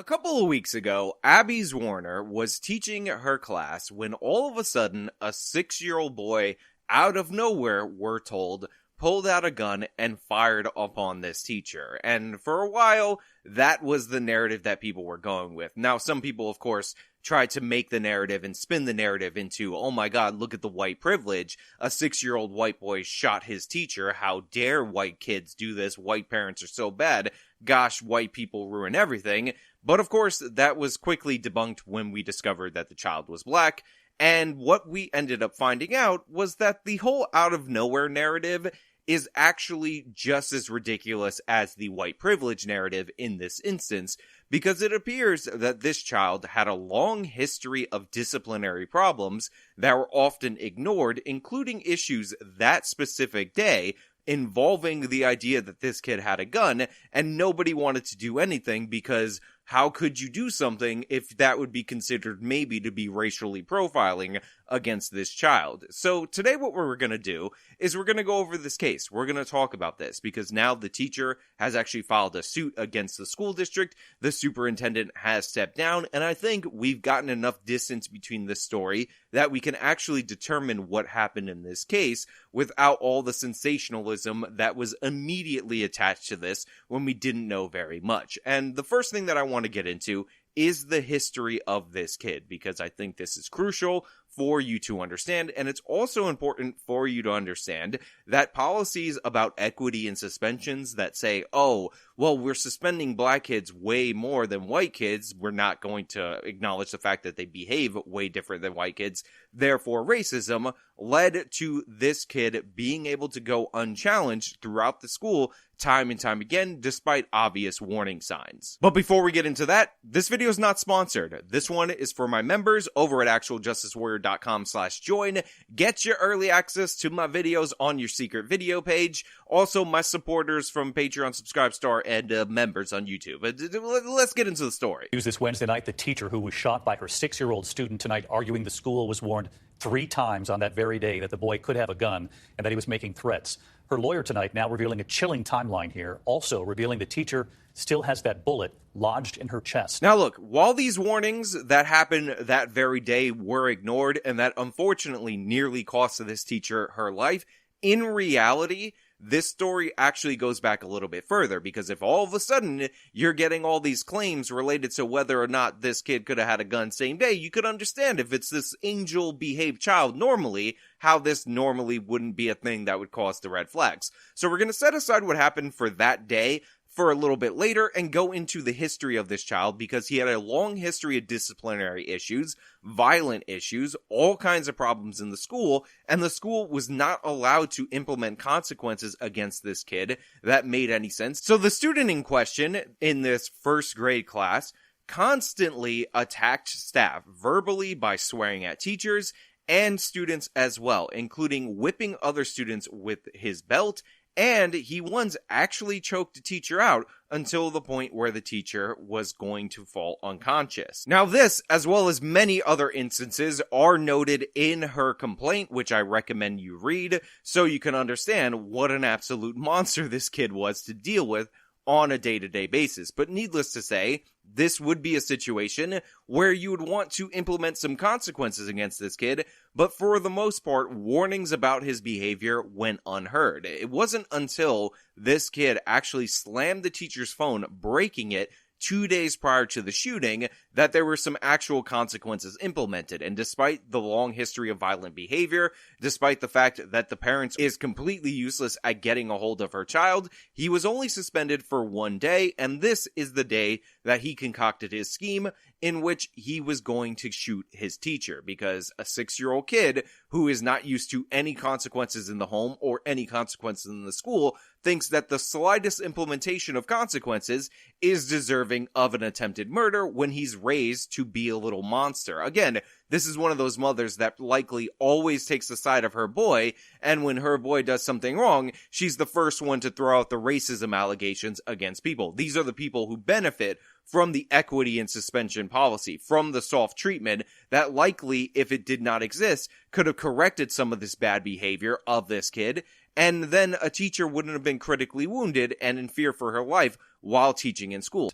A couple of weeks ago, Abby Zwerner was teaching her class when all of a sudden a 6-year-old boy out of nowhere, we're told, pulled out a gun and fired upon this teacher. And for a while, that was the narrative that people were going with. Now, some people, of course, tried to make the narrative and spin the narrative into, oh my god, look at the white privilege. A 6-year-old white boy shot his teacher. How dare white kids do this? White parents are so bad. Gosh, white people ruin everything. But of course, that was quickly debunked when we discovered that the child was black. And what we ended up finding out was that the whole out of nowhere narrative is actually just as ridiculous as the white privilege narrative in this instance, because it appears that this child had a long history of disciplinary problems that were often ignored, including issues that specific day involving the idea that this kid had a gun, and nobody wanted to do anything because how could you do something if that would be considered maybe to be racially profiling against this child? So today what we're going to do is we're going to go over this case. We're going to talk about this because now the teacher has actually filed a suit against the school district. The superintendent has stepped down, and I think we've gotten enough distance between this story that we can actually determine what happened in this case without all the sensationalism that was immediately attached to this when we didn't know very much. And the first thing that I want to get into is the history of this kid, because I think this is crucial for you to understand, and it's also important for you to understand that policies about equity and suspensions that say, oh, well, we're suspending black kids way more than white kids, we're not going to acknowledge the fact that they behave way different than white kids, therefore racism, led to this kid being able to go unchallenged throughout the school time and time again, despite obvious warning signs. But before we get into that, this video is not sponsored. This one is for my members over at actualjusticewarrior.com/join. Get your early access to my videos on your secret video page. Also, my supporters from Patreon, Subscribestar, and members on YouTube. Let's get into the story. News this Wednesday night, the teacher who was shot by her 6-year-old student tonight arguing the school was warned 3 times on that very day that the boy could have a gun and that he was making threats. Her lawyer tonight now revealing a chilling timeline here, also revealing the teacher still has that bullet lodged in her chest. Now look, while these warnings that happened that very day were ignored and that unfortunately nearly cost this teacher her life, in reality, this story actually goes back a little bit further, because if all of a sudden you're getting all these claims related to whether or not this kid could have had a gun same day, you could understand if it's this angel-behaved child normally, how this normally wouldn't be a thing that would cause the red flags. So we're going to set aside what happened for that day for a little bit later and go into the history of this child, because he had a long history of disciplinary issues, violent issues, all kinds of problems in the school, and the school was not allowed to implement consequences against this kid that made any sense. So the student in question in this first grade class constantly attacked staff verbally by swearing at teachers and students as well, including whipping other students with his belt. And he once actually choked a teacher out until the point where the teacher was going to fall unconscious. Now this, as well as many other instances, are noted in her complaint, which I recommend you read, so you can understand what an absolute monster this kid was to deal with on a day-to-day basis. But needless to say, this would be a situation where you would want to implement some consequences against this kid, but for the most part, warnings about his behavior went unheard. It wasn't until this kid actually slammed the teacher's phone, breaking it 2 days prior to the shooting, that there were some actual consequences implemented. And despite the long history of violent behavior, despite the fact that the parent is completely useless at getting a hold of her child, he was only suspended for 1 day, and this is the day that he concocted his scheme in which he was going to shoot his teacher, because a 6-year-old kid who is not used to any consequences in the home or any consequences in the school thinks that the slightest implementation of consequences is deserving of an attempted murder when he's raised to be a little monster. Again, this is one of those mothers that likely always takes the side of her boy, and when her boy does something wrong, she's the first one to throw out the racism allegations against people. These are the people who benefit from the equity and suspension policy, from the soft treatment that likely, if it did not exist, could have corrected some of this bad behavior of this kid, and then a teacher wouldn't have been critically wounded and in fear for her life while teaching in school.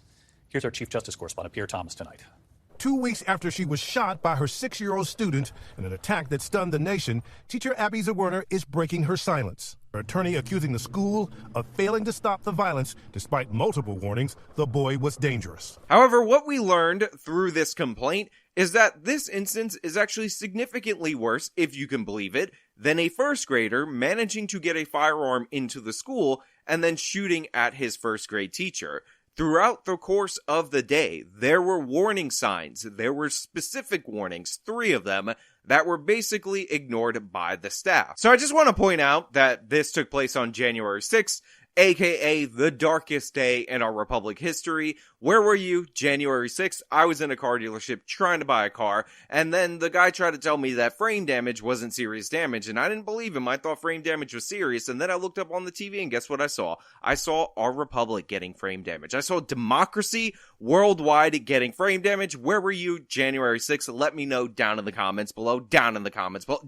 Here's our Chief Justice correspondent, Pierre Thomas, tonight. 2 weeks after she was shot by her 6-year-old student in an attack that stunned the nation, teacher Abby Zwerner is breaking her silence. Her attorney accusing the school of failing to stop the violence. Despite multiple warnings, the boy was dangerous. However, what we learned through this complaint is that this instance is actually significantly worse, if you can believe it, than a first grader managing to get a firearm into the school and then shooting at his first grade teacher. Throughout the course of the day, there were warning signs. There were specific warnings, 3 of them, that were basically ignored by the staff. So I just want to point out that this took place on January 6th, aka the darkest day in our Republic history. Where were you? January 6th, I was in a car dealership trying to buy a car, and then the guy tried to tell me that frame damage wasn't serious damage, and I didn't believe him. I thought frame damage was serious, and then I looked up on the TV, and guess what I saw? I saw our Republic getting frame damage. I saw democracy worldwide getting frame damage. Where were you? January 6th. Let me know down in the comments below. Down in the comments below.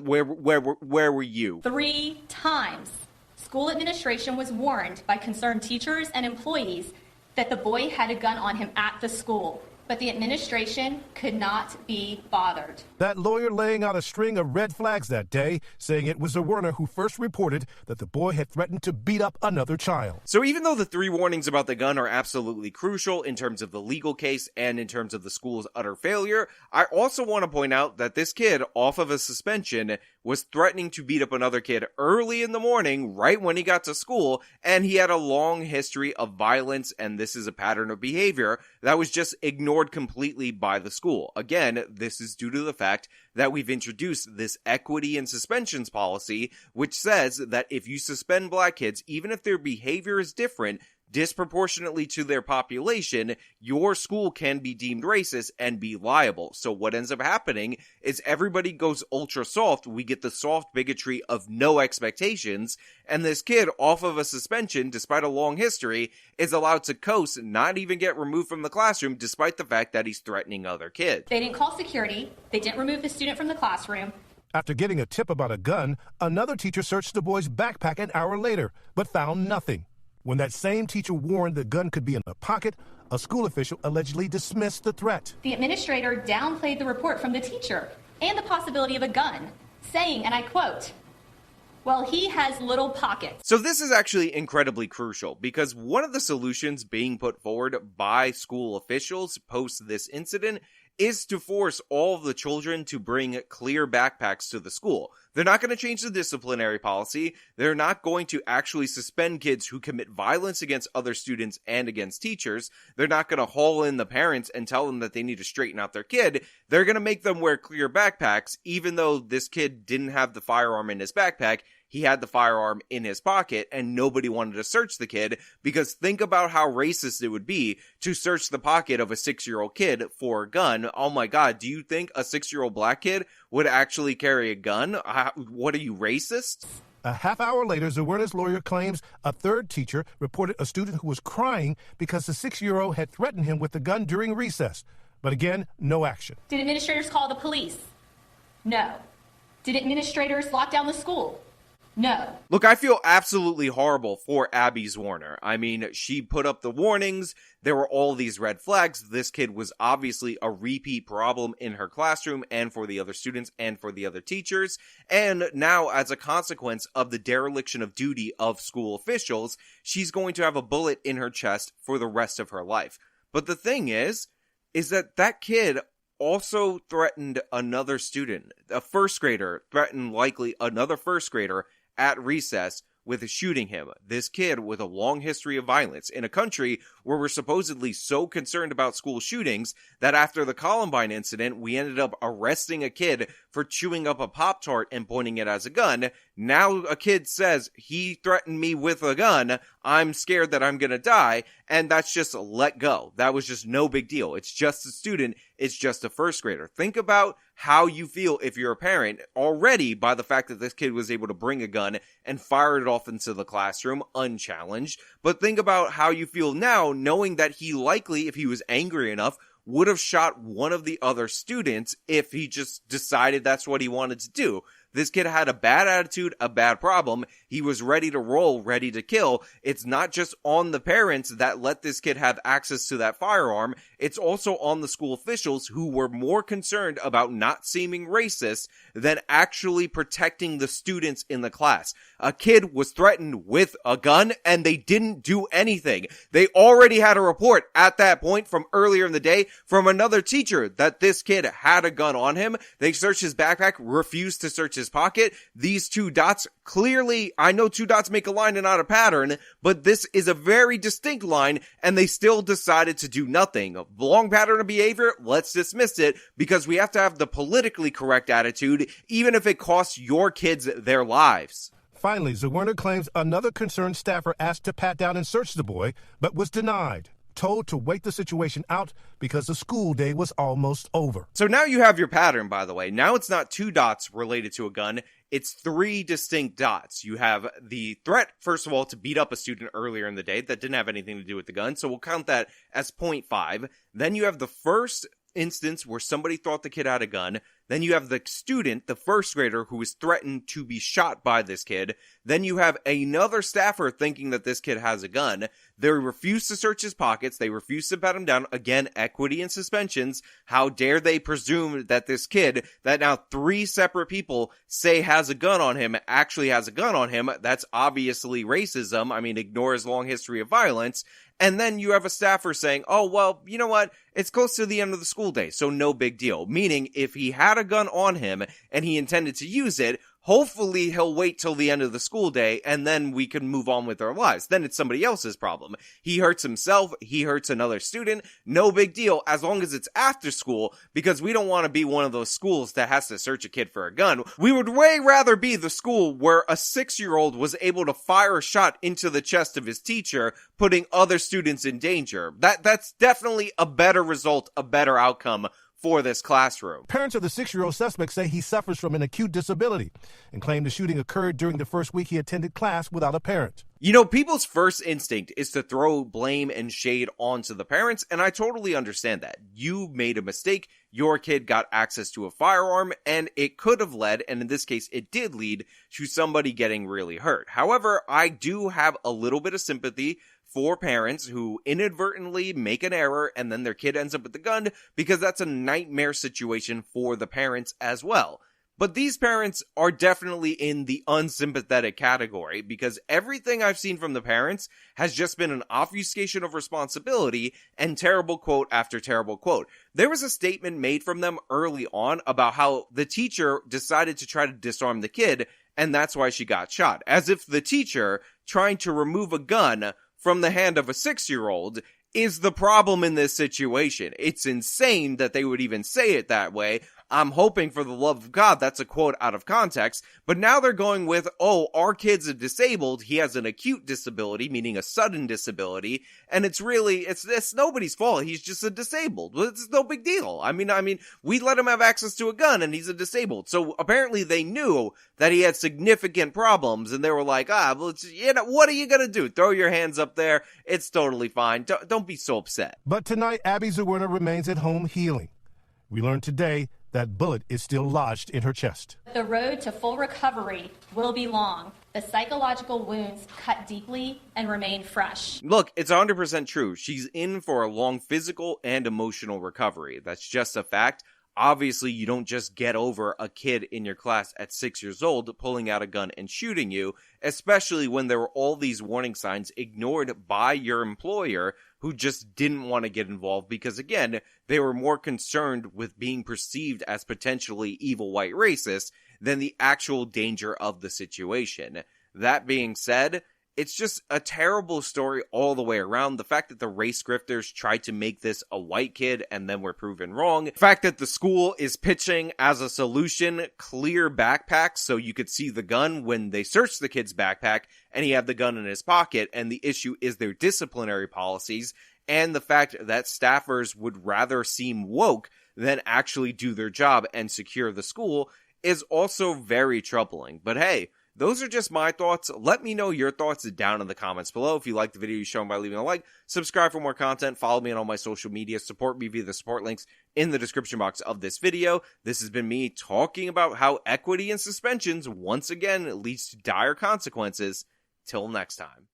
Where were you? 3 times. School administration was warned by concerned teachers and employees that the boy had a gun on him at the school, but the administration could not be bothered. That lawyer laying out a string of red flags that day, saying it was Zwerner who first reported that the boy had threatened to beat up another child. So even though the 3 warnings about the gun are absolutely crucial in terms of the legal case and in terms of the school's utter failure, I also want to point out that this kid, off of a suspension, was threatening to beat up another kid early in the morning, right when he got to school, and he had a long history of violence, and this is a pattern of behavior that was just ignored completely by the school. Again, this is due to the fact that we've introduced this equity and suspensions policy, which says that if you suspend black kids, even if their behavior is different, disproportionately to their population, your school can be deemed racist and be liable. So what ends up happening is everybody goes ultra soft. We get the soft bigotry of no expectations, and this kid, off of a suspension, despite a long history, is allowed to coast, not even get removed from the classroom, despite the fact that he's threatening other kids. They didn't call security. They didn't remove the student from the classroom. After getting a tip about a gun, another teacher searched the boy's backpack an hour later, but found nothing. When that same teacher warned the gun could be in the pocket, a school official allegedly dismissed the threat. The administrator downplayed the report from the teacher and the possibility of a gun, saying, and I quote, "Well, he has little pockets." So this is actually incredibly crucial because one of the solutions being put forward by school officials post this incident is to force all of the children to bring clear backpacks to the school. They're not going to change the disciplinary policy. They're not going to actually suspend kids who commit violence against other students and against teachers. They're not going to haul in the parents and tell them that they need to straighten out their kid. They're going to make them wear clear backpacks, even though this kid didn't have the firearm in his backpack. He had the firearm in his pocket, and nobody wanted to search the kid, because think about how racist it would be to search the pocket of a 6-year-old kid for a gun. Oh my god, do you think a 6-year-old black kid would actually carry a gun? What are you, racist? A half hour later, Zwerner's lawyer claims a third teacher reported a student who was crying because the 6-year-old had threatened him with the gun during recess. But again, no action. Did administrators call the police? No. Did administrators lock down the school? No. Look, I feel absolutely horrible for Abby Zwerner. I mean, she put up the warnings. There were all these red flags. This kid was obviously a repeat problem in her classroom and for the other students and for the other teachers. And now, as a consequence of the dereliction of duty of school officials, she's going to have a bullet in her chest for the rest of her life. But the thing is that kid also threatened another student. A first grader threatened likely another first grader at recess with shooting him. This kid with a long history of violence in a country where we're supposedly so concerned about school shootings that after the Columbine incident, we ended up arresting a kid for chewing up a Pop-Tart and pointing it as a gun. Now a kid says, he threatened me with a gun, I'm scared that I'm gonna die, and that's just let go. That was just no big deal. It's just a student, it's just a first grader. Think about how you feel if you're a parent already by the fact that this kid was able to bring a gun and fire it off into the classroom unchallenged. But think about how you feel now knowing that he likely, if he was angry enough, would have shot one of the other students if he just decided that's what he wanted to do. This kid had a bad attitude, a bad problem. He was ready to roll, ready to kill. It's not just on the parents that let this kid have access to that firearm. It's also on the school officials who were more concerned about not seeming racist than actually protecting the students in the class. A kid was threatened with a gun and they didn't do anything. They already had a report at that point from earlier in the day from another teacher that this kid had a gun on him. They searched his backpack, refused to search his pocket. These two dots, clearly, I know two dots make a line and not a pattern, but this is a very distinct line and they still decided to do nothing. A long pattern of behavior, let's dismiss it because we have to have the politically correct attitude even if it costs your kids their lives. Finally, Zwerner claims another concerned staffer asked to pat down and search the boy, but was denied, told to wait the situation out because the school day was almost over. So now you have your pattern, by the way. Now it's not two dots related to a gun. It's three distinct dots. You have the threat, first of all, to beat up a student earlier in the day that didn't have anything to do with the gun. So we'll count that as 0.5. Then you have the first instance where somebody thought the kid had a gun. Then you have the student, the first grader, who was threatened to be shot by this kid. Then you have another staffer thinking that this kid has a gun. They refuse to search his pockets. They refuse to pat him down. Again, equity and suspensions. How dare they presume that this kid, that now three separate people say has a gun on him, actually has a gun on him? That's obviously racism. I mean, ignore his long history of violence. And then you have a staffer saying, oh, well, you know what? It's close to the end of the school day, so no big deal. Meaning, if he had a gun on him and he intended to use it, hopefully he'll wait till the end of the school day and then we can move on with our lives. Then it's somebody else's problem. He hurts himself, he hurts another student, no big deal as long as it's after school, because we don't want to be one of those schools that has to search a kid for a gun. We would way rather be the school where a 6-year-old was able to fire a shot into the chest of his teacher, putting other students in danger. That's definitely a better result, a better outcome for this classroom. Parents of the 6-year-old suspect say he suffers from an acute disability and claim the shooting occurred during the first week he attended class without a parent. You know, people's first instinct is to throw blame and shade onto the parents, and I totally understand that. You made a mistake, your kid got access to a firearm, and it could have led, and in this case it did lead, to somebody getting really hurt. However, I do have a little bit of sympathy for parents who inadvertently make an error and then their kid ends up with the gun, because that's a nightmare situation for the parents as well. But these parents are definitely in the unsympathetic category, because everything I've seen from the parents has just been an obfuscation of responsibility and terrible quote after terrible quote. There was a statement made from them early on about how the teacher decided to try to disarm the kid, and that's why she got shot. As if the teacher trying to remove a gun from the hand of a 6-year-old is the problem in this situation. It's insane that they would even say it that way. I'm hoping for the love of God that's a quote out of context, but now they're going with, oh, our kid's disabled, he has an acute disability, meaning a sudden disability, and it's nobody's fault, he's just a disabled. It's no big deal. I mean, we let him have access to a gun and he's a disabled. So apparently they knew that he had significant problems and they were like, what are you gonna do? Throw your hands up there, it's totally fine. Don't be so upset. But tonight, Abby Zwerner remains at home healing. We learned today that bullet is still lodged in her chest. The road to full recovery will be long. The psychological wounds cut deeply and remain fresh. Look, it's 100% true. She's in for a long physical and emotional recovery. That's just a fact. Obviously, you don't just get over a kid in your class at 6 years old pulling out a gun and shooting you, especially when there were all these warning signs ignored by your employer who just didn't want to get involved because, again, they were more concerned with being perceived as potentially evil white racists than the actual danger of the situation. That being said, it's just a terrible story all the way around. The fact that the race grifters tried to make this a white kid and then were proven wrong. The fact that the school is pitching as a solution clear backpacks so you could see the gun when they searched the kid's backpack and he had the gun in his pocket, and the issue is their disciplinary policies, and the fact that staffers would rather seem woke than actually do their job and secure the school is also very troubling. But hey, Those are just my thoughts. Let me know your thoughts down in the comments below. If you like the video, you show them by leaving a like. Subscribe for more content. Follow me on all my social media. Support me via the support links in the description box of this video. This has been me talking about how equity in suspensions once again leads to dire consequences. Till next time.